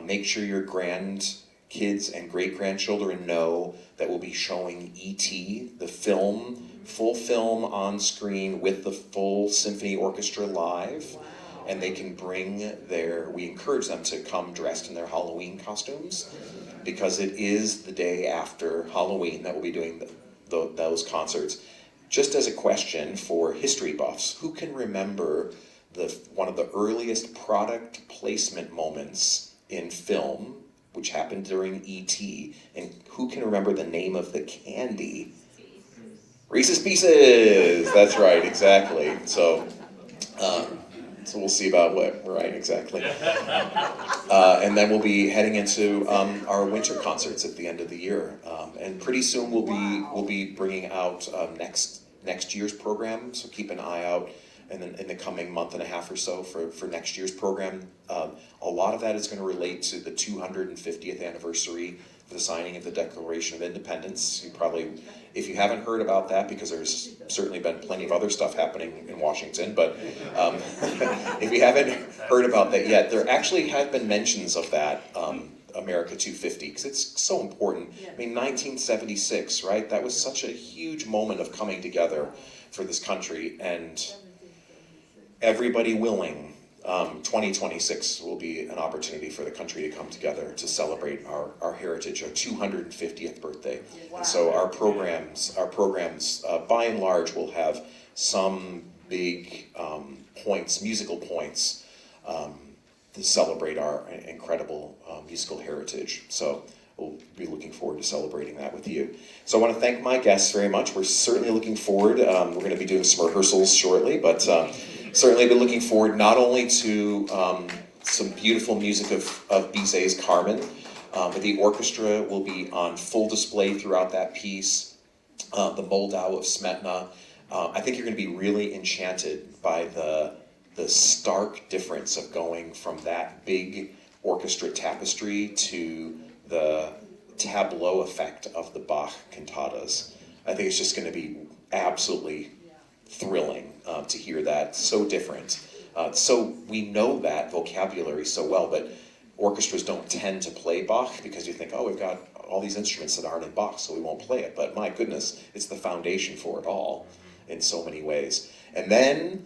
make sure your grandkids and great-grandchildren know that we'll be showing E.T., the film, full film on screen with the full symphony orchestra live. Wow. And they can bring we encourage them to come dressed in their Halloween costumes, because it is the day after Halloween that we'll be doing those concerts. Just as a question for history buffs, who can remember one of the earliest product placement moments in film, which happened during E.T., and who can remember the name of the candy? Reese's Pieces! That's right, exactly. So we'll see about what, right, exactly. And then we'll be heading into our winter concerts at the end of the year. And pretty soon we'll be bringing out next year's program, so keep an eye out in the coming month and a half or so for next year's program. A lot of that is going to relate to the 250th anniversary of the signing of the Declaration of Independence. You probably, if you haven't heard about that, because there's certainly been plenty of other stuff happening in Washington, but if you haven't heard about that yet, there actually have been mentions of that, America 250, because it's so important. I mean, 1976, right? That was such a huge moment of coming together for this country, and everybody willing, 2026 will be an opportunity for the country to come together to celebrate our heritage, our 250th birthday. Wow. And so our programs, by and large, will have some big musical points, to celebrate our incredible musical heritage. So we'll be looking forward to celebrating that with you. So I want to thank my guests very much. We're certainly looking forward. We're going to be doing some rehearsals shortly, but certainly been looking forward not only to some beautiful music of Bizet's Carmen, but the orchestra will be on full display throughout that piece, the Moldau of Smetana. I think you're going to be really enchanted by the stark difference of going from that big orchestra tapestry to the tableau effect of the Bach cantatas. I think it's just going to be absolutely thrilling to hear that, so different. So we know that vocabulary so well, but orchestras don't tend to play Bach because you think, oh, we've got all these instruments that aren't in Bach, so we won't play it. But my goodness, it's the foundation for it all in so many ways. And then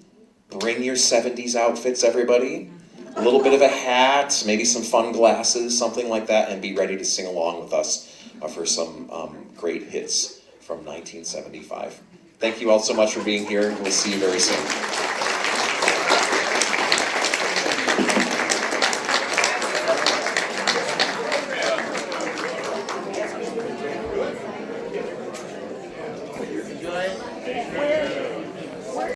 bring your 70s outfits, everybody. a little bit of a hat, maybe some fun glasses, something like that, and be ready to sing along with us for some great hits from 1975. Thank you all so much for being here. We'll see you very soon.